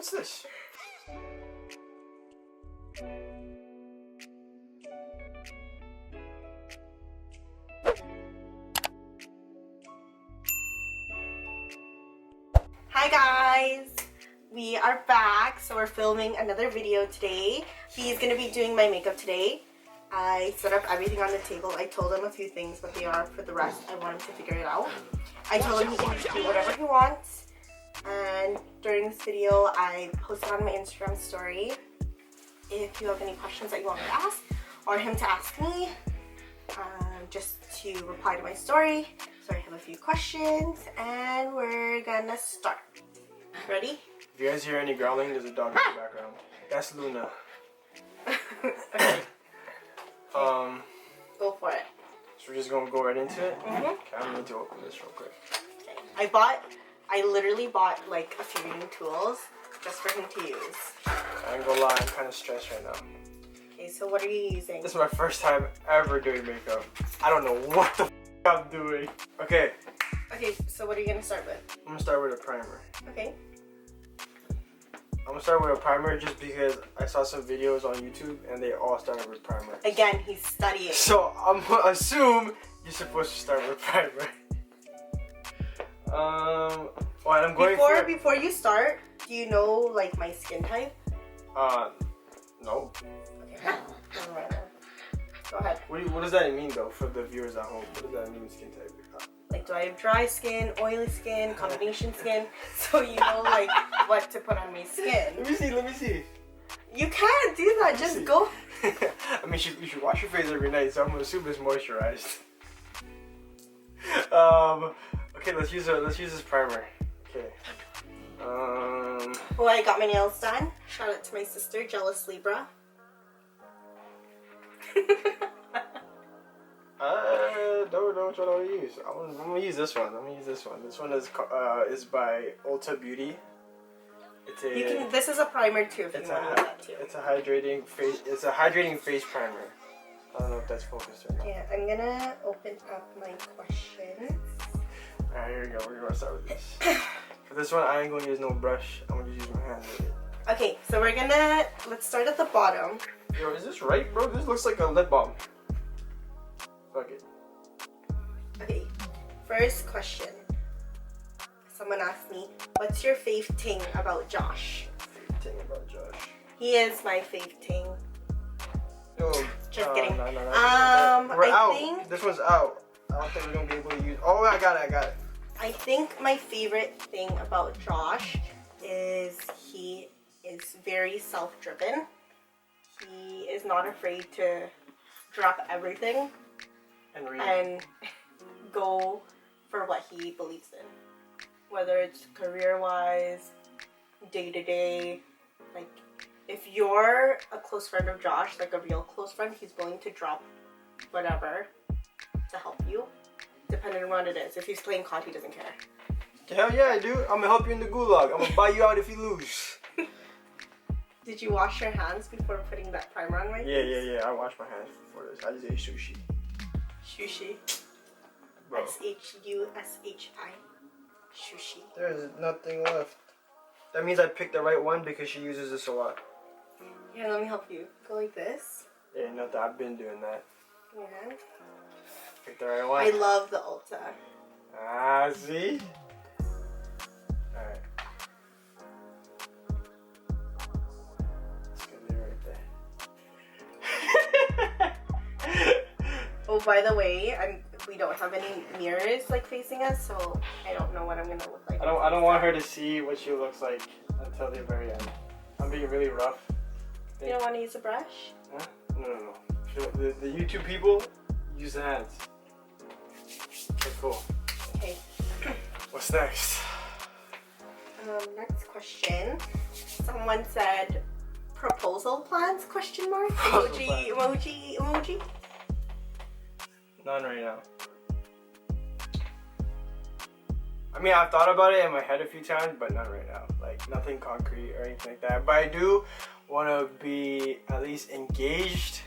What's this? Hi guys! We are back, so we're filming another video today. He's gonna be doing my makeup today. I set up everything on the table. I told him a few things, what they are. For the rest, I want him to figure it out. I told him he can do whatever he wants. And during this video, I posted on my Instagram story if you have any questions that you want me to ask or him to ask me, just to reply to my story. So I have a few questions and we're gonna start. Ready? If you guys hear any growling, there's a dog in the background. That's Luna. Okay. Go for it. So we're just gonna go right into it? Mm-hmm. Okay, I'm going to open this real quick. Okay. I literally bought like a few new tools just for him to use. I ain't gonna lie, I'm kind of stressed right now. Okay, so what are you using? This is my first time ever doing makeup. I don't know what the I'm doing. Okay. Okay, so what are you gonna start with? I'm gonna start with a primer. Okay. I'm gonna start with a primer just because I saw some videos on YouTube and they all started with primer. Again, he's studying. So I'm gonna assume you're supposed to start with primer. What I'm going for. Before you start, do you know like my skin type? No. Okay. Never mind. Go ahead. What does that mean though for the viewers at home? What does that mean, skin type? Like, do I have dry skin, oily skin, combination skin? So you know like what to put on my skin. Let me see. You can't do that. Just go. I mean, you should wash your face every night, so I'm gonna assume it's moisturized. Okay, let's use this primer. Okay. Oh, I got my nails done. Shout out to my sister, Jealous Libra. Don't what I use. I'm gonna use this one. This one is by Ulta Beauty. This is a primer too. If you want to use that too. It's a hydrating face primer. I don't know if that's focused or not. Yeah, I'm gonna open up my questions. Alright, here we go. We're gonna start with this. For this one, I ain't gonna use no brush. I'm gonna just use my hands with it. Okay, so let's start at the bottom. Yo, is this right, bro? This looks like a lip balm. Fuck it. Okay, first question. Someone asked me, what's your fave thing about Josh? Fave thing about Josh? He is my fave thing. Yo, just kidding. No. We're out. Think, this one's out. I don't think we're gonna be able to use. Oh, I got it. I think my favorite thing about Josh is he is very self-driven. He is not afraid to drop everything and go for what he believes in. Whether it's career-wise, day-to-day. Like, if you're a close friend of Josh, like a real close friend, he's willing to drop whatever to help you, depending on what it is. If he's playing COD, he doesn't care. Hell yeah, dude. I'm gonna help you in the gulag. I'm gonna buy you out if you lose. Did you wash your hands before putting that primer on my face? Yeah. I washed my hands before this. I just ate sushi. Sushi. Bro. S-H-U-S-H-I. Sushi. There's nothing left. That means I picked the right one because she uses this a lot. Yeah, let me help you. Go like this. Yeah, nothing. I've been doing that. Yeah. Pick the right one. I love the Ulta. Ah, see? Alright. It's gonna be right there. Oh, by the way, we don't have any mirrors like facing us, so I don't know what I'm gonna look like. I don't want her to see what she looks like until the very end. I'm being really rough. You don't want to use a brush? Huh? No. The YouTube people use the hands. Okay, cool. Okay. What's next? Next question. Someone said proposal plans? Question mark. Emoji. None right now. I mean, I've thought about it in my head a few times, but not right now. Like, nothing concrete or anything like that. But I do want to be at least engaged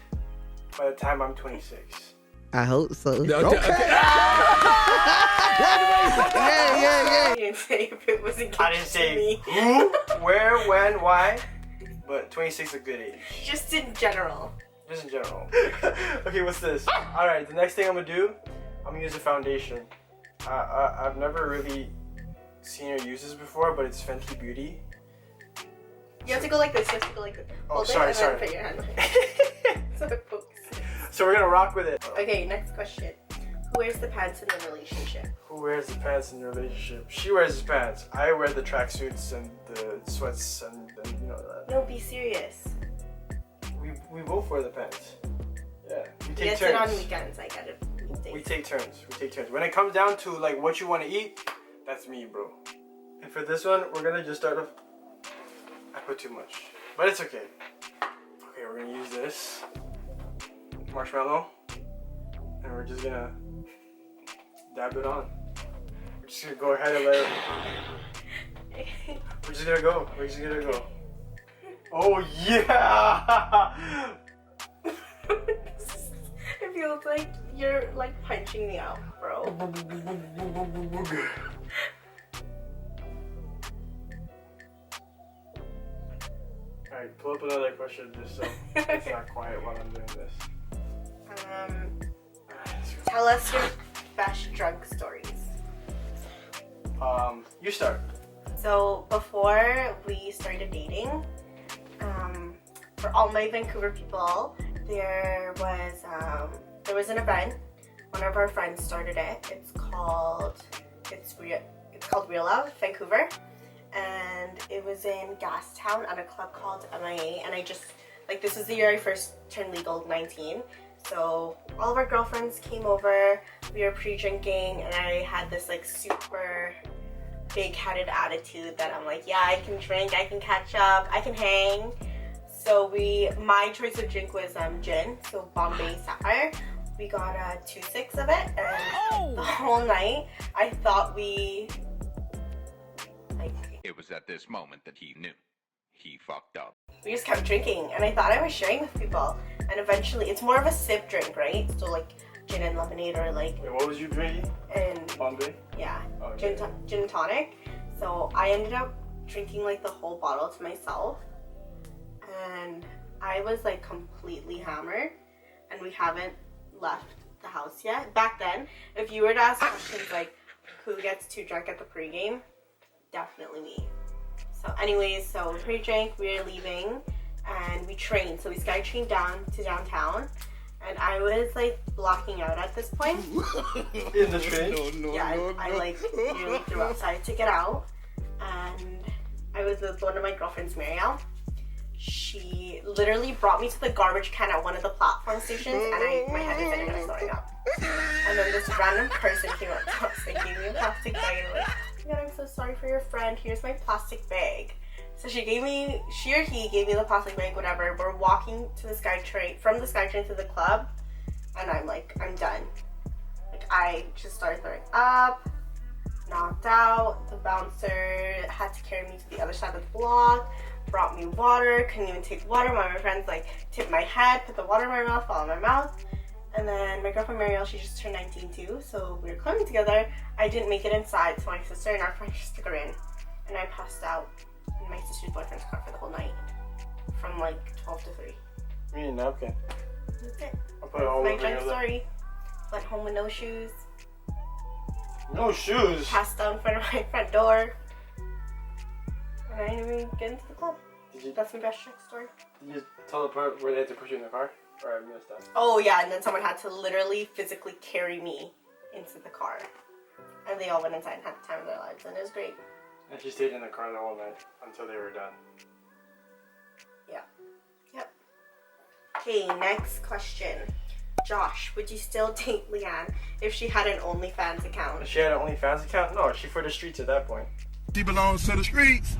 by the time I'm 26. I hope so. No, Okay. You didn't say if it was engaged I didn't to say me. who, where, when, why, but 26 is a good age. Just in general. Just in general. Okay, what's this? Alright, the next thing I'm gonna do, I'm gonna use a foundation. I've never really seen her use this before, but it's Fenty Beauty. You have to go like this. You have to go like this. Oh, Hold sorry, it and sorry. then put your hand on it. So it focuses. So we're gonna rock with it. Okay, next question. Who wears the pants in the relationship? Who wears the pants in the relationship? She wears the pants. I wear the tracksuits and the sweats and you know that. No, be serious. We both wear the pants. Yeah, we take Gets turns. it on weekends. I get it. We take turns. We take turns. When it comes down to like what you want to eat, that's me, bro. And for this one, we're gonna just start off. I put too much, but it's okay. Okay, we're gonna use this marshmallow, and we're just gonna dab it on. We're just gonna go ahead and let it. We're just gonna go. We're just gonna go. Oh yeah! It feels like you're like punching me out, bro. Alright, pull up another question just so it's not quiet while I'm doing this. Tell us your best drug stories. You start. So before we started dating, for all my Vancouver people, there was an event. One of our friends started it. It's called Real Love Vancouver, and it was in Gastown at a club called MIA. And I just this was the year I first turned legal, 19. So all of our girlfriends came over. We were pre-drinking, and I had this like super big-headed attitude that I'm like, yeah, I can drink, I can catch up, I can hang. So my choice of drink was gin, so Bombay Sapphire. We got 2-6 of it, and the whole night I thought we It was at this moment that he knew. He fucked up. we just kept drinking, and I thought I was sharing with people. And eventually, it's more of a sip drink, right? So like gin and lemonade, or like Wait, what was you drinking? and Bombay? yeah, Oh, gin and tonic. So I ended up drinking like the whole bottle to myself, and I was like completely hammered, and we haven't left the house yet. Back then, if you were to ask questions like who gets too drunk at the pregame, definitely me. So anyways, so pre-drink, we were leaving, and we trained. So we sky trained down to downtown, and I was like blocking out at this point. In the train? I like nearly threw up, so I had to get out. And I was with one of my girlfriends, Marielle. She literally brought me to the garbage can at one of the platform stations, and my head is in and I was throwing up. And then this random person came up to us and gave me a plastic bag, and like, oh my god, I'm so sorry for your friend, here's my plastic bag. So she or he gave me the plastic bag, whatever. We're walking to the SkyTrain, from the SkyTrain to the club, and I'm like, I'm done. Like, I just started throwing up, knocked out. The bouncer had to carry me to the other side of the block, brought me water, couldn't even take water. One of my friends like tipped my head, put the water in my mouth, fell in my mouth. And then my girlfriend Marielle, she just turned 19 too, so we were climbing together. I didn't make it inside, so my sister and our friend just took her in, and I passed out in my sister's boyfriend's car for the whole night, from like 12 to 3. Me and napkin. That's it. I'll put it all My over drunk your lip. story. Went home with no shoes. No shoes. Passed out in front of my front door. And I didn't even get into the club. That's my best drunk story. Did you tell the part where they had to put you in the car? Or I missed that. Oh yeah, and then someone had to literally physically carry me into the car. And they all went inside and had the time of their lives, and it was great. And she stayed in the car the whole night until they were done. Yeah. Yep. Okay, next question. Josh, would you still date Leeanne if she had an OnlyFans account? If she had an OnlyFans account? No, she for the streets at that point. She belongs to the streets.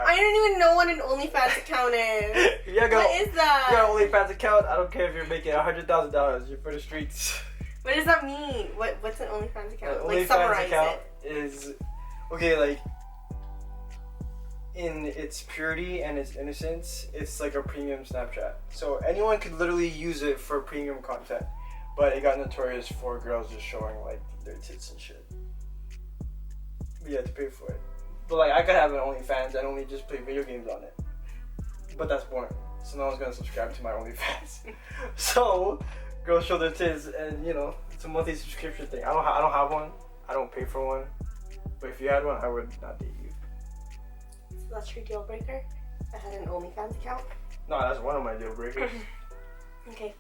I don't even know what an OnlyFans account is. What is that? You got an OnlyFans account? I don't care if you're making $100,000. You're for the streets. What does that mean? What's an OnlyFans account? An Like OnlyFans summarize account it. is okay. Like in its purity and its innocence, it's like a premium Snapchat. So anyone could literally use it for premium content. But it got notorious for girls just showing like their tits and shit. But you had to pay for it. But like I could have an OnlyFans and only just play video games on it. But that's boring. So no one's gonna subscribe to my OnlyFans. So girls show their tits, and you know it's a monthly subscription thing. I don't have one. I don't pay for one. But if you had one, I would not date you. So that's your deal breaker? I had an OnlyFans account? No, that's one of my deal breakers. Okay.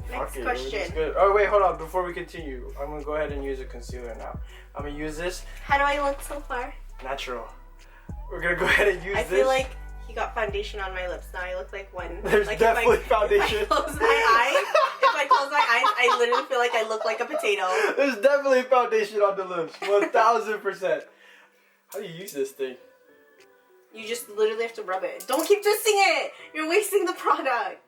Fuck Next it, question. it's good. Oh wait, hold on. Before we continue, I'm gonna go ahead and use a concealer now. I'm gonna use this How do I look so far? natural. We're gonna go ahead and use I this. feel like he got foundation on my lips. Now I look like one. There's like definitely if foundation. If I close my eyes, I literally feel like I look like a potato. There's definitely foundation on the lips. 1000%. How do you use this thing? You just literally have to rub it. Don't keep twisting it. You're wasting the product.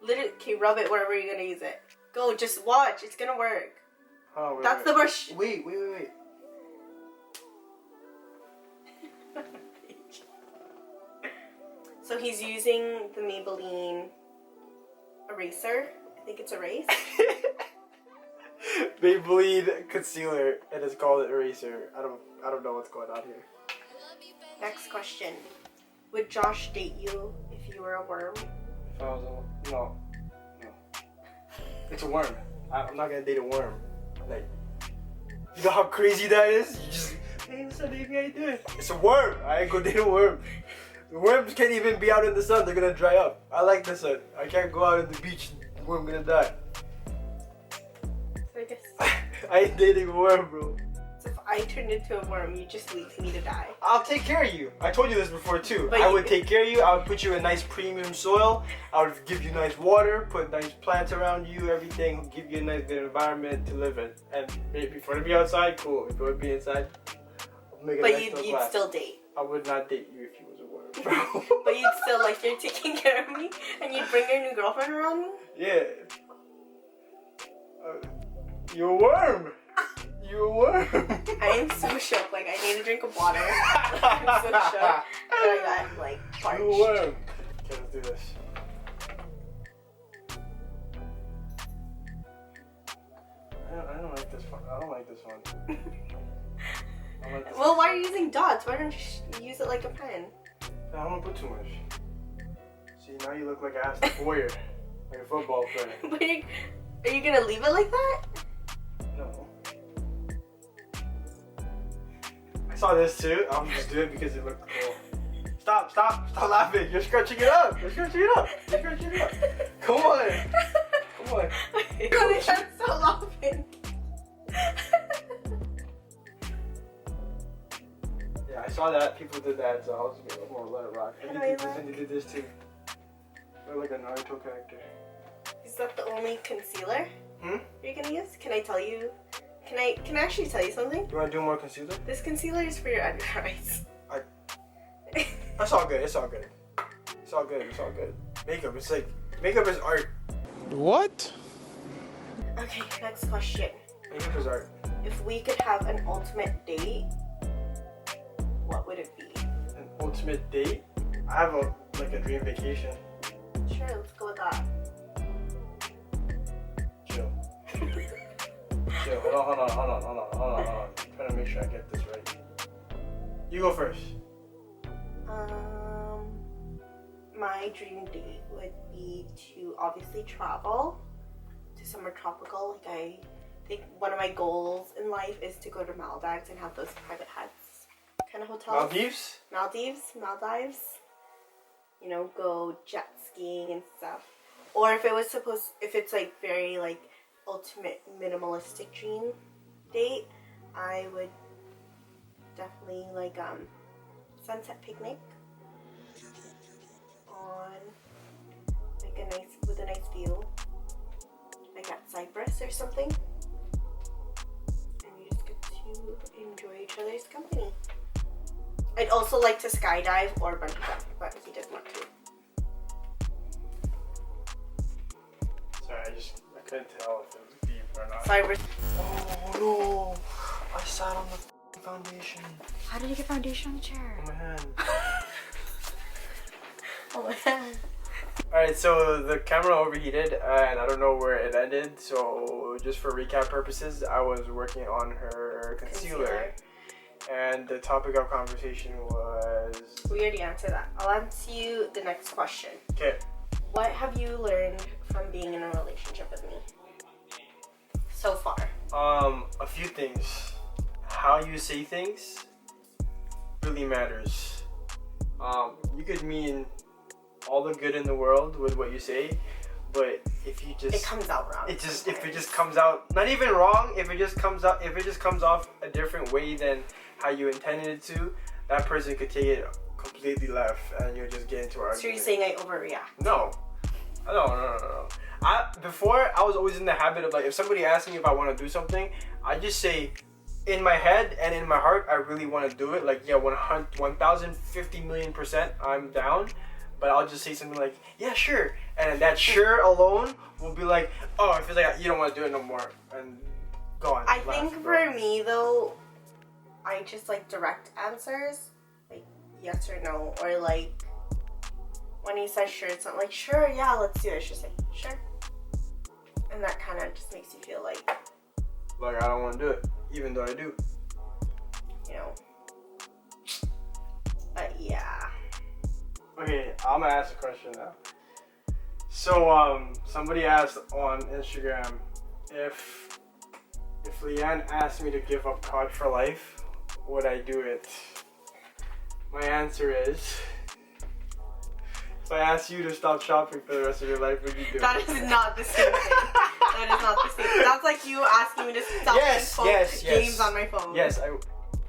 Literally, okay, rub it wherever you're gonna use it. Go, just watch. It's gonna work. Oh, wait, That's the brush. Wait. So he's using the Maybelline eraser. I think it's erase. Maybelline concealer, and it's called eraser. I don't know what's going on here. Next question. Would Josh date you if you were a worm? If I was no. It's a worm. I'm not gonna date a worm. Like, you know how crazy that is? You just, hey, what's up, baby? How you doing? It's a worm. I ain't gonna date a worm. The worms can't even be out in the sun. They're gonna dry up. I like the sun. I can't go out on the beach. The worm gonna die. So I guess I ain't dating a worm, bro. so if I turned into a worm, you just leave me to die. I'll take care of you. I told you this before too. But I you- would take care of you. I would put you in nice premium soil. I would give you nice water, put nice plants around you, everything. Give you a nice good environment to live in. And maybe if you want to be outside, cool. If you want to be inside, I'll make it But nice little you'd glass. still date. I would not date you if you was a worm, bro. But you'd still like you're taking care of me, and you'd bring your new girlfriend around me. Yeah. You're a worm. You're a worm. I am so shook. Like I need a drink of water. I'm so shook that I got like parched. You're a worm. Okay, let's do this. I don't like this one. I don't like this one. I like this Well, why are you using dots? Why don't you use it like a pen? I don't want to put too much. See, now you look like I asked a boyer, like a football player. But are you gonna leave it like that? No. I saw this too. I'm just doing it because it looked cool. Stop laughing. You're scratching it up. You're scratching it up. Come on. Come on. I'm so laughing. Yeah, I saw that. People did that, so I was gonna let it rock. How And do I you did this too. You're like a Naruto character. Is that the only concealer Hmm? you're gonna use? Can I tell you? Can I actually tell you something? You wanna do more concealer? This concealer is for your under eyes. It's all good. It's all good. Makeup. It's like makeup is art. What? Okay, next question. Makeup is art. If we could have an ultimate date, what would it be? An ultimate date. I have a dream vacation. Sure, let's go with that. Chill. Hold on. I'm trying to make sure I get this right. You go first. My dream date would be to obviously travel to somewhere tropical. Like I think one of my goals in life is to go to Maldives and have those private huts kind of hotels. Maldives. You know, go jet skiing and stuff. Or if it's like very like ultimate minimalistic dream date, I would definitely like sunset picnic on like with a nice view, like at Cyprus or something, and you just get to enjoy each other's company. I'd also like to skydive or bungee jump, but he doesn't want to. Sorry, I couldn't tell if it was deep or not. Cyprus. Oh no! I sat on the foundation. How did you get foundation on the chair? On my hand. Oh my god. Alright, so the camera overheated and I don't know where it ended. So just for recap purposes, I was working on her concealer. And the topic of conversation was... We already answered that. I'll answer you the next question. Okay. What have you learned from being in a relationship with me so far? A few things. How you say things really matters. You could mean all the good in the world with what you say, but if you just... It comes out wrong. If it just comes out, not even wrong, if it just comes off a different way than how you intended it to, that person could take it completely left and you'll just get into an argument. So you're saying I overreact? No. Before, I was always in the habit of, like, if somebody asks me if I want to do something, I just say, in my head and in my heart, I really want to do it. Like, yeah, 1,050 million%, I'm down. But I'll just say something like, yeah, sure. And that sure alone will be like, oh, I feel like you don't want to do it no more. And go on. I think for me, though, I just like direct answers. Like, yes or no. Or like, when he says sure, it's not like, sure, yeah, let's do it. It's just like, sure. And that kind of just makes you feel like I don't want to do it, even though I do. You know. But yeah. Okay, I'm gonna ask a question now. So, somebody asked on Instagram if Leeanne asked me to give up COD for life, would I do it? My answer is, if I asked you to stop shopping for the rest of your life, would you do it? That is not the same thing. That is not the same thing. That's like you asking me to stop playing games on my phone. Yes,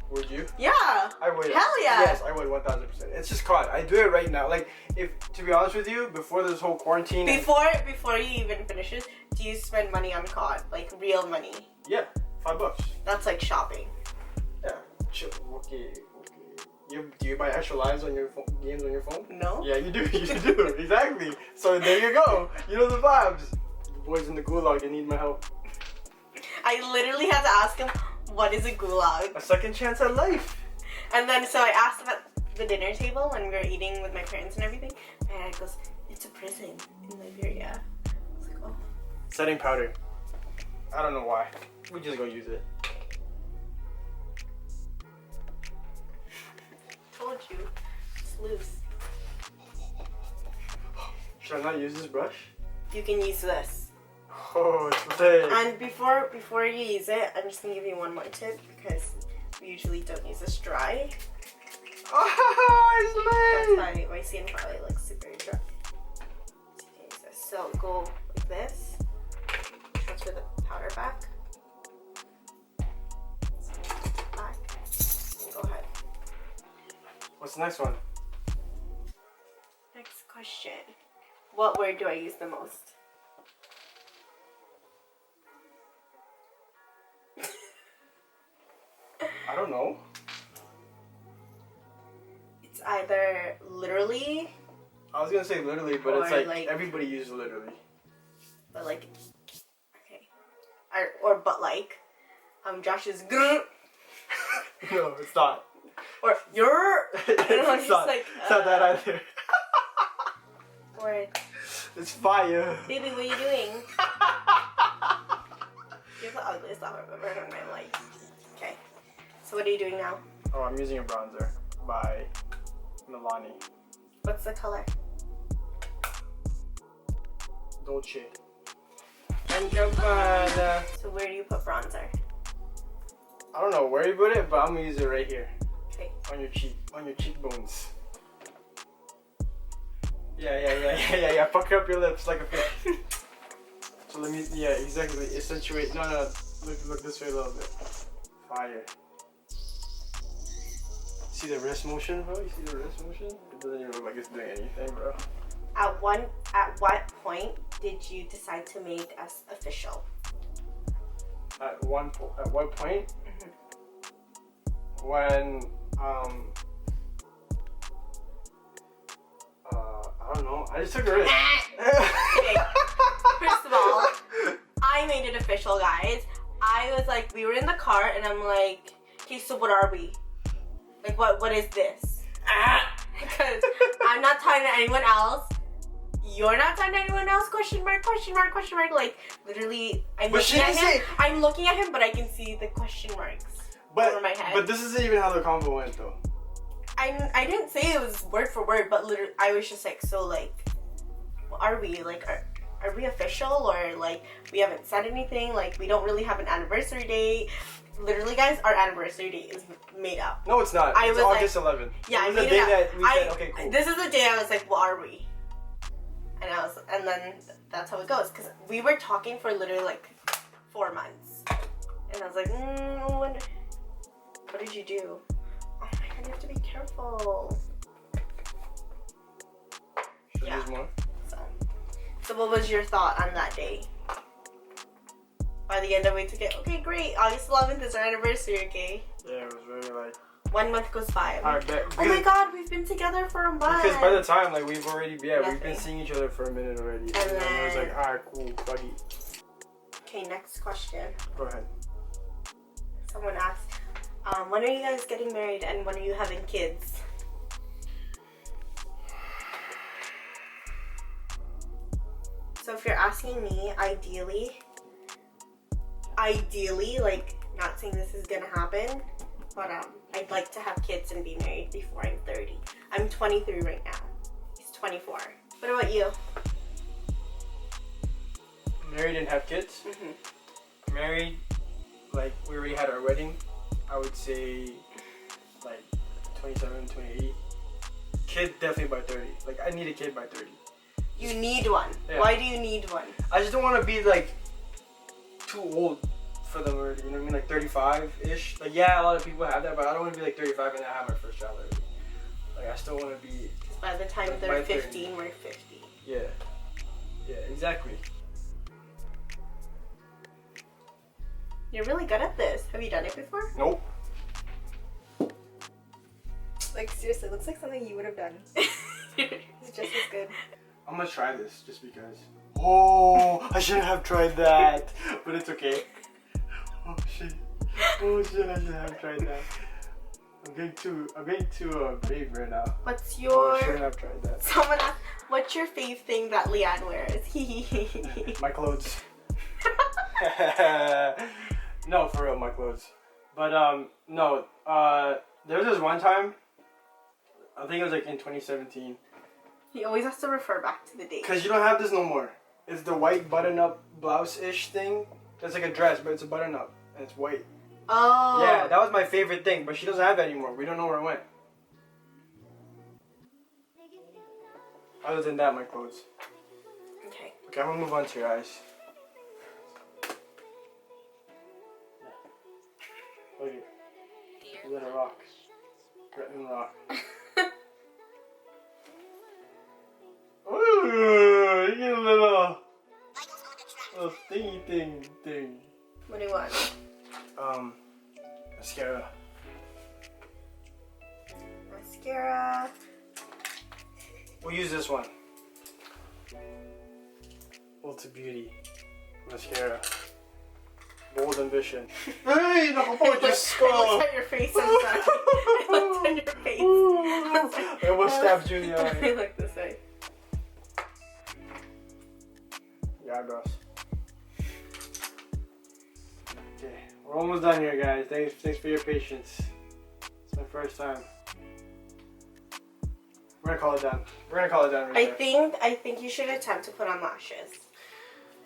would you? Yeah. I would. Hell yeah. Yes, I would 1,000%. It's just COD. I do it right now. Like, if to be honest with you, before this whole quarantine. Before you even finishes, do you spend money on COD? Like real money? Yeah, $5. That's like shopping. Yeah. Chill. Okay. Do you buy extra lives on your games on your phone? No. Yeah, you do. You do. Exactly. So there you go. You know the vibes. The boys in the gulag, they need my help. I literally had to ask him, what is a gulag? A second chance at life. And then so I asked him at the dinner table when we were eating with my parents and everything. My dad goes, it's a prison in Liberia. I was like, oh. Setting powder. I don't know why. We just go use it. Told you. It's loose. Should I not use this brush? You can use this. Oh, it's lit. And before you use it, I'm just gonna give you one more tip because we usually don't use this dry. Oh, it's lit. That's why my skin probably looks super dry. So you can use this. So go like this. Transfer the powder back. Back. And go ahead. What's the next one? Next question. What word do I use the most? I don't know. It's either literally. I was gonna say literally, but it's Or like, like- everybody uses literally. But like, okay. Or but like. Josh is grr. No, it's not. Or you're. It's not. like. It's not that either. Or, It's fire. baby, what are you doing? You're the ugliest I've ever heard in my life. Okay. So what are you doing now? Oh, I'm using a bronzer by Milani. What's the color? Dolce. And Gabbana. So where do you put bronzer? I don't know where you put it, but I'm gonna use it right here. Okay. On your cheekbones. Yeah. Pucker up your lips like a fish. So let me, yeah, exactly. Accentuate. No. Look this way a little bit. Fire. See the wrist motion, bro? You see the wrist motion? It doesn't even look like it's doing anything, bro. At what point did you decide to make us official? At what point? When I don't know. I just took a risk. Okay. First of all, I made it official, guys. I was like, we were in the car, and I'm like, Okay, so what are we? Like, what is this? Because I'm not talking to anyone else. You're not talking to anyone else? Question mark, question mark, question mark. Like, literally, I'm But she looking at didn't him. say- I'm looking at him, but I can see the question marks over my head. But this isn't even how the convo went, though. I didn't say it was word for word, but literally, I was just like, so like, what are we? Like, are we official, or like we haven't said anything? Like, we don't really have an anniversary date. Literally, guys, our anniversary date is made up. No, it's not. I It's was August 11th. Yeah, it I was made the day it up. that we said, okay, cool. This is the day I was like, what are we? And then that's how it goes. Because we were talking for literally like 4 months. And I was like, what did you do? Oh my god, you have to be careful. Should I Yeah. use more? So what was your thought on that day? By the end of it, to get, okay, great. August 11th is our anniversary, okay? Yeah, it was very like... 1 month goes by. I bet. Oh my god, we've been together for a month. Because by the time, like, we've already, we've Nothing. been seeing each other for a minute already. And And then I was then- like, alright, cool, buggy. Okay, next question. Go ahead. Someone asked, when are you guys getting married and when are you having kids? So if you're asking me, ideally, like, not saying this is gonna happen, but I'd like to have kids and be married before I'm 30. I'm 23 right now. He's 24. What about you? Married and have kids? Mm-hmm. Married, like, we already had our wedding. I would say, like, 27, 28. Kid, definitely by 30. Like, I need a kid by 30. You need one. Yeah. Why do you need one? I just don't want to be, like, too old for them already. You know what I mean? Like, 35-ish. Like, yeah, a lot of people have that, but I don't want to be, like, 35 and I have my first child already. Like, I still want to be... By the time By they're 30. 15, we're 50. Yeah. Yeah, exactly. You're really good at this. Have you done it before? Nope. Like, seriously, looks like something you would have done. It's just as good. I'm gonna try this just because. Oh, I shouldn't have tried that, but it's okay. Oh shit! Oh shit! I shouldn't have tried that. I'm getting too brave right now. What's Oh, your... I shouldn't have tried that. Someone asked, what's your fave thing that Leeanne wears? My clothes. No, for real, my clothes. But no. There was this one time. I think it was like in 2017. He always has to refer back to the date. Cause you don't have this no more. It's the white button-up blouse-ish thing. It's like a dress, but it's a button-up and it's white. Oh. Yeah, that was my favorite thing, but she doesn't have that anymore. We don't know where it went. Other than that, my clothes. Okay. Okay, I'm gonna move on to your eyes. Look at little rock. Threatening rock. Ooh, you get a little stingy thing. What do you want? Mascara. Mascara. We'll use this one. Ulta Beauty mascara. Bold Ambition. Hey, nakapo, Diyos I ko! looked at your face, I'm sorry. I looked at your face. I almost stabbed you in the I eye. look this way. Your eyebrows. Okay, we're almost done here, guys. Thanks for your patience. It's my first time. We're gonna call it done. We're gonna call it done right there. I think you should attempt to put on lashes.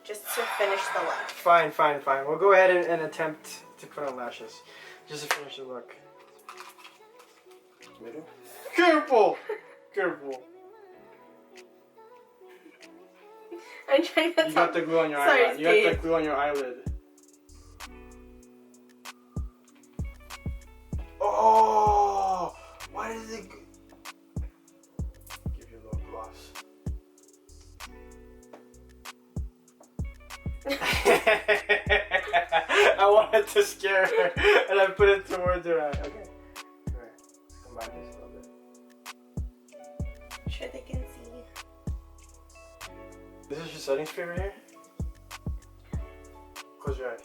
Just to finish the look. Fine. We'll go ahead and attempt to put on lashes. Just to finish the look. Middle? Careful! Careful. I'm trying to You got the glue on your Sorry, eyelid. You got the Steve. glue on your eyelid. Oh! Why does it... Give you a little gloss. I wanted to scare her, and I put it towards her eye. Okay. Alright. Combine this a little bit. I'm sure they can see. This is your setting spray right here? Close your eyes.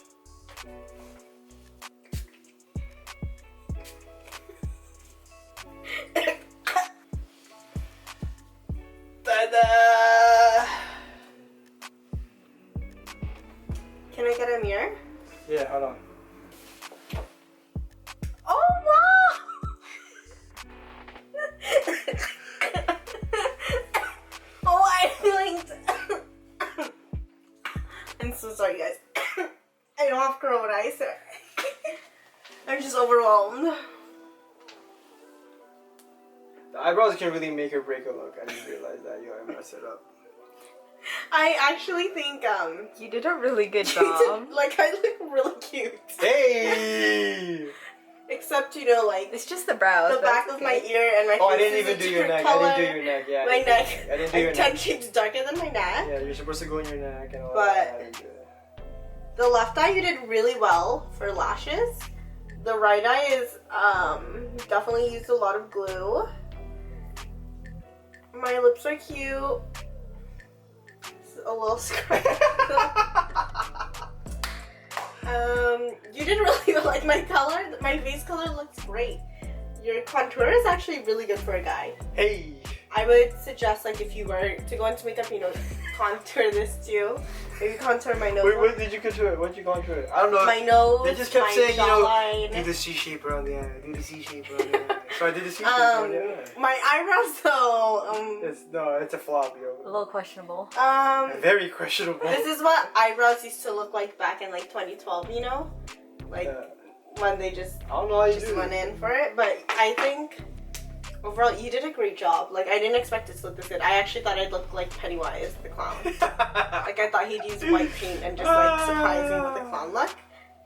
sorry, guys. I don't have corona, I swear. I'm just overwhelmed. The eyebrows can really make or break a look. I didn't realize that. Yo, I messed it up. I actually think, You did a really good job. like, I look really cute. Hey! Except, you know, like, It's just the brows. the back of my ear and my face Oh, I didn't is a even do your different neck. color. I didn't do your neck. Yeah. My neck, I didn't do your like 10 neck. shades darker than my neck. Yeah, you're supposed to go in your neck and all But- that. I didn't do that. The left eye you did really well for lashes. The right eye is definitely used a lot of glue. My lips are cute. It's a little scratch. You did really well. Like my color, my face color looks great. Your contour is actually really good for a guy. Hey! I would suggest, like, if you were to go into makeup, you know, contour this too. Maybe contour my nose. Wait, what did you contour it? What did you contour it? I don't know. My nose. They just kept my saying, you know, jawline. do the C shape around the eye. Do the C shape around the eye. So I did the C shape around the eye. My eyebrows though, It's a flop, A yo. little questionable. Very questionable. this is what eyebrows used to look like back in like 2012, you know? Like Yeah. when they just I don't know how you do went it. in for it. But I think overall you did a great job. Like I didn't expect it to look this good. I actually thought I'd look like Pennywise the clown. Like I thought he'd use white paint and just like surprise me with a clown look.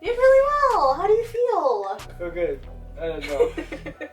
You did really well. How do you feel? I feel good. I don't know.